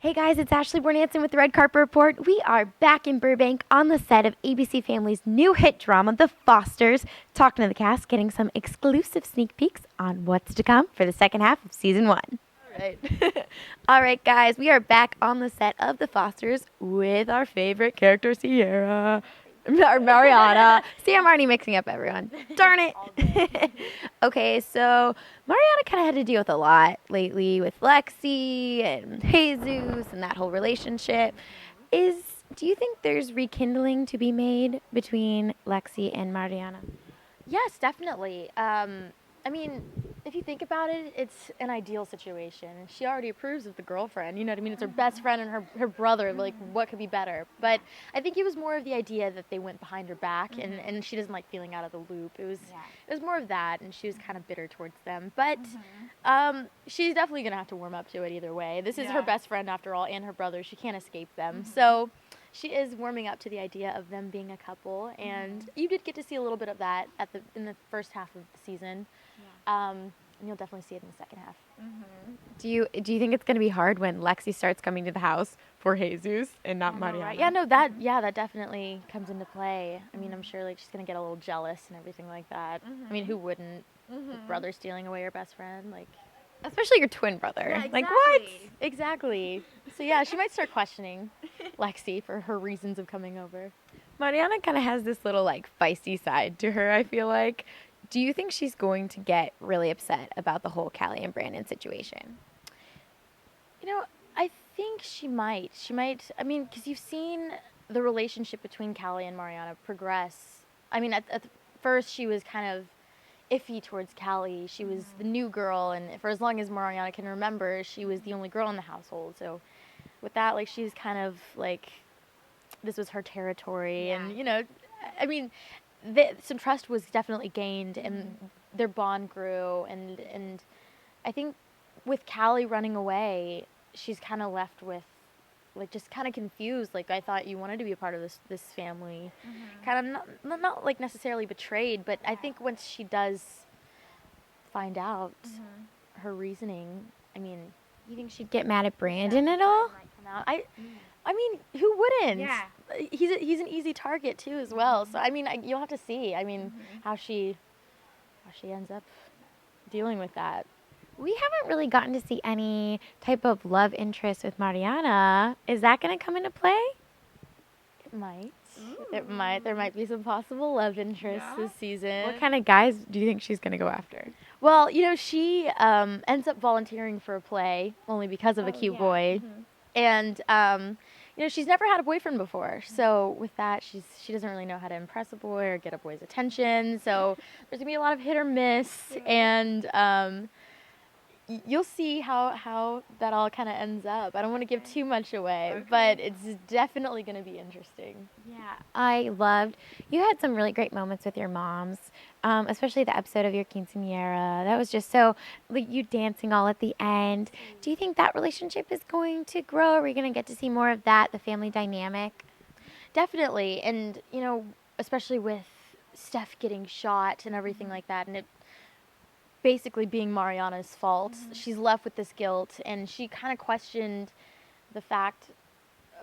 Hey guys, it's Ashley Bornancin with the Red Carpet Report. We are back in Burbank on the set of ABC Family's new hit drama, The Fosters, talking to the cast, getting some exclusive sneak peeks on what's to come for the second half of season 1. All right. All right, guys, we are back on the set of The Fosters with our favorite character, Sierra. Or Mariana. See, I'm already mixing up everyone. Darn it. Okay, so Mariana kind of had to deal with a lot lately with Lexi and Jesus and that whole relationship. Do you think there's rekindling to be made between Lexi and Mariana? Yes, definitely. I mean, if you think about it, it's an ideal situation. She already approves of the girlfriend. You know what I mean? It's her best friend and her brother. Like, what could be better? But I think it was more of the idea that they went behind her back, and she doesn't like feeling out of the loop. It was more of that, and she was kind of bitter towards them. But she's definitely gonna have to warm up to it either way. This is her best friend after all, and her brother. She can't escape them. So she is warming up to the idea of them being a couple, and you did get to see a little bit of that in the first half of the season. And you'll definitely see it in the second half. Do you think it's going to be hard when Lexi starts coming to the house for Jesus and not Mariana? Right. Yeah, no, that definitely comes into play. I mean, I'm sure like she's gonna get a little jealous and everything like that. I mean, who wouldn't? With brother stealing away your best friend, like. Especially your twin brother. Yeah, exactly. Like, what? Exactly. So yeah, she might start questioning Lexi for her reasons of coming over. Mariana kind of has this little, like, feisty side to her, I feel like. Do you think she's going to get really upset about the whole Callie and Brandon situation? You know, I think she might. I mean, because you've seen the relationship between Callie and Mariana progress. I mean, at first she was kind of iffy towards Callie. She was the new girl, and for as long as Mariana can remember, she was the only girl in the household. So with that, like, she's kind of like, this was her territory. And, you know, I mean, some trust was definitely gained, and their bond grew. And I think with Callie running away, she's kind of left with, like, just kind of confused. Like, I thought you wanted to be a part of this family. Kind of not like necessarily betrayed, but I think once she does find out her reasoning, I mean, You think she'd get mad at Brandon at all? I mean, who wouldn't? Yeah. He's an easy target too as well. So I mean, you'll have to see. I mean, how she ends up dealing with that. We haven't really gotten to see any type of love interest with Mariana. Is that going to come into play? It might. It might. There might be some possible love interest this season. What kind of guys do you think she's going to go after? Well, you know, she ends up volunteering for a play only because of a cute boy. And, you know, she's never had a boyfriend before. So with that, she doesn't really know how to impress a boy or get a boy's attention. So there's going to be a lot of hit or miss. And you'll see how that all kind of ends up. I don't want to give too much away, but it's definitely going to be interesting. Yeah, you had some really great moments with your moms, especially the episode of your quinceañera. That was just so, like, you dancing all at the end. Do you think that relationship is going to grow? Are we going to get to see more of that, the family dynamic? Definitely. And, you know, especially with Steph getting shot and everything like that, and it basically being Mariana's fault. She's left with this guilt, and she kind of questioned the fact,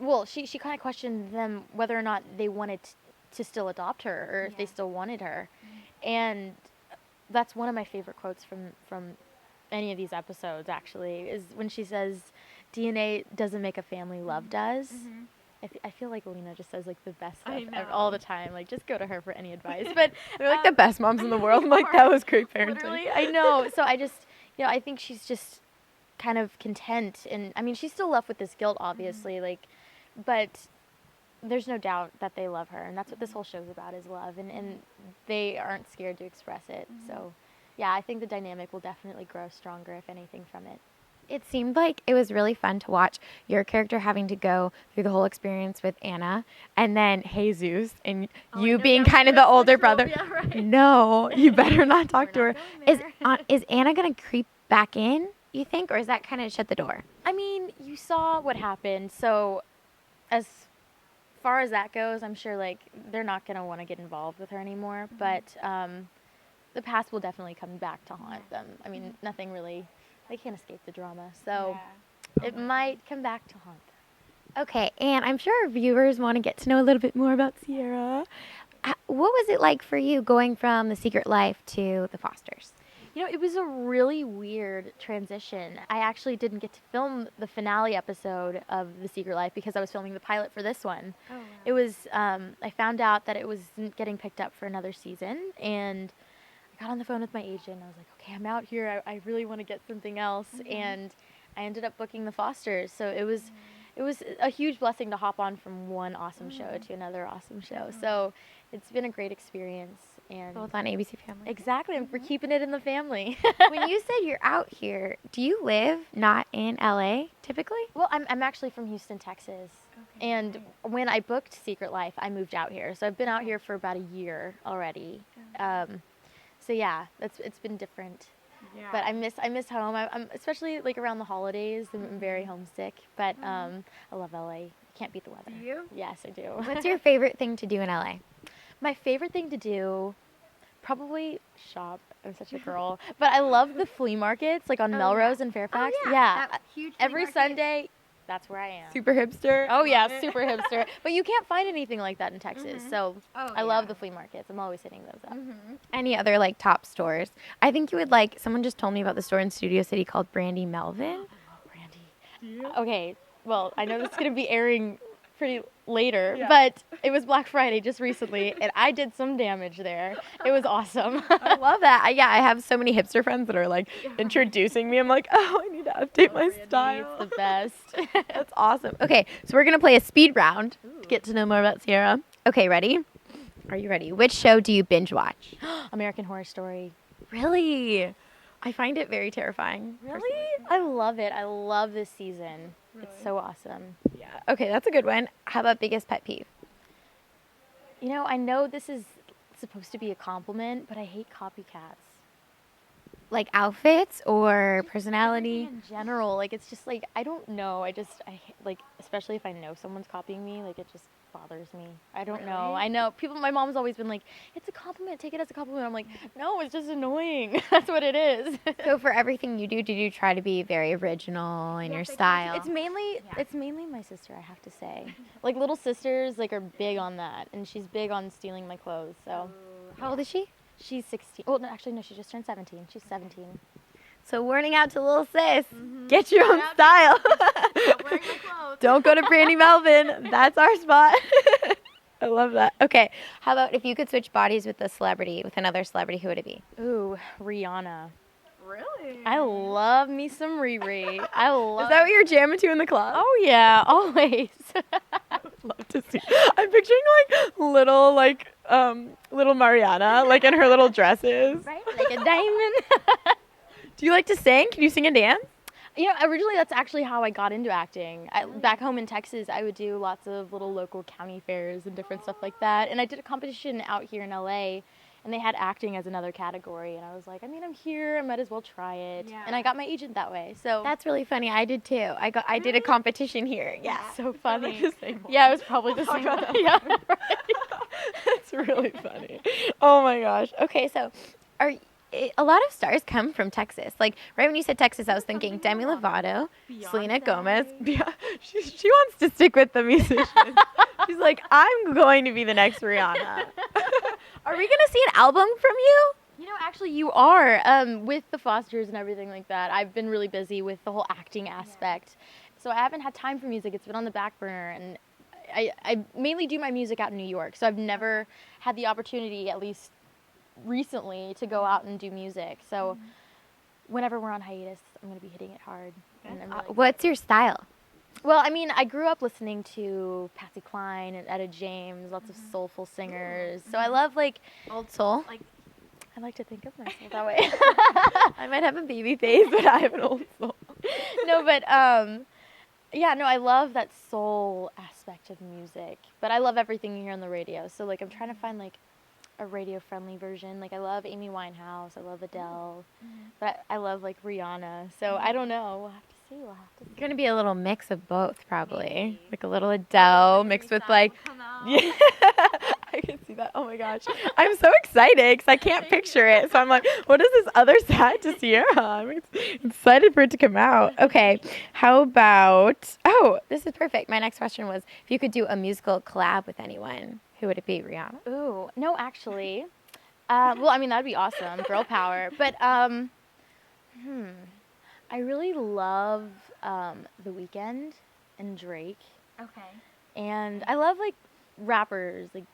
well, she kind of questioned them whether or not they wanted to still adopt her, or if they still wanted her. And that's one of my favorite quotes from any of these episodes, actually, is when she says, DNA doesn't make a family, love does. I feel like Lena just says, like, the best stuff all the time. Like, just go to her for any advice. But they're like the best moms in the world. I'm like, that was great parenting. Literally, I know. So I just, you know, I think she's just kind of content. And, I mean, she's still left with this guilt, obviously. Like, but there's no doubt that they love her. And that's what this whole show's about, is love. And they aren't scared to express it. So, yeah, I think the dynamic will definitely grow stronger, if anything, from it. It seemed like it was really fun to watch your character having to go through the whole experience with Anna, and then Jesus, and you being kind of the older brother. Yeah, right. No, you better not talk to her. Is Anna going to creep back in, you think, or is that kind of shut the door? I mean, you saw what happened, so as far as that goes, I'm sure, like, they're not going to want to get involved with her anymore, but the past will definitely come back to haunt them. I mean, nothing really, they can't escape the drama, so It might come back to haunt them. Okay, and I'm sure our viewers want to get to know a little bit more about Cierra. What was it like for you going from The Secret Life to The Fosters? You know, it was a really weird transition. I actually didn't get to film the finale episode of The Secret Life because I was filming the pilot for this one. Oh, wow. It was, I found out that it wasn't getting picked up for another season, and I got on the phone with my agent. I was like, okay, I'm out here. I really want to get something else, and I ended up booking The Fosters. So it was a huge blessing to hop on from one awesome show to another awesome show. So it's been a great experience. And Both on ABC Family. exactly, and we're keeping it in the family. When you said you're out here, do you live not in LA typically? Well, I'm actually from Houston, Texas. Okay. And when I booked Secret Life, I moved out here. So I've been out here for about a year already. So yeah, it's been different. Yeah. But I miss home. I'm especially like around the holidays. I'm very homesick. But I love LA. Can't beat the weather. Do you? Yes, I do. What's your favorite thing to do in LA? My favorite thing to do, probably shop. I'm such a girl. But I love the flea markets, like on Melrose and Fairfax. That huge Every flea market. Sunday, that's where I am. Super hipster. Oh yeah, super hipster. But you can't find anything like that in Texas. So I love the flea markets. I'm always hitting those up. Any other like top stores? I think you would like. Someone just told me about the store in Studio City called Brandy Melvin. Brandy. Okay. Well, I know this is gonna be airing pretty later, but it was Black Friday just recently, and I did some damage there. It was awesome. I love that. I have so many hipster friends that are like introducing me. I'm like, oh, I need to update my style. It's the best. That's awesome. Okay, so we're gonna play a speed round to get to know more about Cierra. Okay, ready? Are you ready? Which show do you binge watch? American Horror Story. Really? I find it very terrifying. Really? I love it. I love this season. It's so awesome. Yeah. Okay, that's a good one. How about biggest pet peeve? You know, I know this is supposed to be a compliment, but I hate copycats. Like outfits or personality? Everything in general, like it's just like I don't know. Like especially if I know someone's copying me, like it just bothers me. I don't know. I know people. My mom's always been like, "It's a compliment. Take it as a compliment." I'm like, "No, it's just annoying." That's what it is. So for everything you do you try to be very original in your style? It's mainly my sister, I have to say. Like little sisters, like are big on that, and she's big on stealing my clothes. So, How old is she? she's 16. Well, no, actually, no, she just turned 17. She's 17. So warning out to little sis, get your own style. Don't go to Brandy Melvin. That's our spot. I love that. Okay, how about if you could switch bodies with another celebrity, who would it be? Ooh, Rihanna. Really? I love me some Riri. I love. Is that what you're jamming to in the club? Oh yeah, always. I would love to see. I'm picturing little Mariana, like in her little dresses. Right, like a diamond. Do you like to sing? Can you sing and dance? You know, originally that's actually how I got into acting. Back home in Texas, I would do lots of little local county fairs and different stuff like that. And I did a competition out here in LA, and they had acting as another category. And I was like, I mean, I'm here, I might as well try it. Yeah. And I got my agent that way. So That's really funny. I did too. I did a competition here. Yeah. so funny. Like the same one. Yeah, it was probably the same one. Yeah. That's really funny. Oh my gosh. Okay, so a lot of stars come from Texas. Like right when you said Texas, I was thinking Demi Lovato, Selena Gomez. Yeah, she wants to stick with the musicians. She's like, I'm going to be the next Rihanna. Are we gonna see an album from you? You know, actually, you are. With the Fosters and everything like that, I've been really busy with the whole acting aspect. So I haven't had time for music. It's been on the back burner. And I mainly do my music out in New York. So I've never had the opportunity, at least recently, to go out and do music. So whenever we're on hiatus, I'm going to be hitting it hard. And I'm really What's your style? Well, I mean, I grew up listening to Patsy Cline and Etta James, lots of soulful singers. So I love, like, Old soul. like, I like to think of myself that way. I might have a baby face, but I have an old soul. No, but, yeah, no, I love that soul aspect of music. But I love everything you hear on the radio. So, like, I'm trying to find, like, a radio-friendly version. Like, I love Amy Winehouse. I love Adele. But I love, like, Rihanna. So, I don't know. We'll have to see. It's gonna be a little mix of both, probably. Like a little Adele mixed with like, yeah, I can see Oh my gosh. I'm so excited because I can't picture it. So I'm like, what is this other side to Cierra? I'm excited for it to come out. Okay. How about, this is perfect. My next question was if you could do a musical collab with anyone, who would it be, Rihanna? Ooh, no, actually. Well, I mean, that'd be awesome. Girl power. But, I really love The Weeknd and Drake. Okay. And I love, like, rappers, like,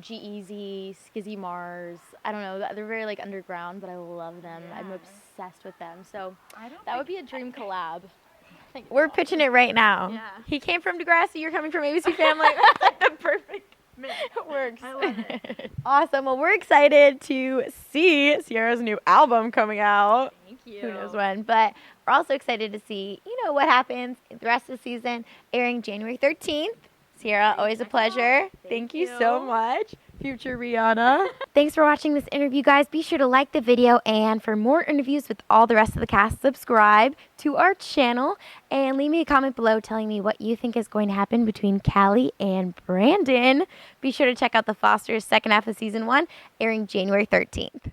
G-Eazy, Skizzy Mars. I don't know. They're very, like, underground, but I love them. Yeah. I'm obsessed with them. So that would be a dream collab. We're pitching it right now. Yeah. He came from Degrassi. You're coming from ABC Family. The perfect mix. It works. I love it. Awesome. Well, we're excited to see Cierra's new album coming out. Thank you. Who knows when. But we're also excited to see, what happens the rest of the season, airing January 13th. Cierra, always a pleasure. Thank you so much, future Rihanna. Thanks for watching this interview, guys. Be sure to like the video, and for more interviews with all the rest of the cast, subscribe to our channel and leave me a comment below telling me what you think is going to happen between Callie and Brandon. Be sure to check out The Fosters' second half of season 1, airing January 13th.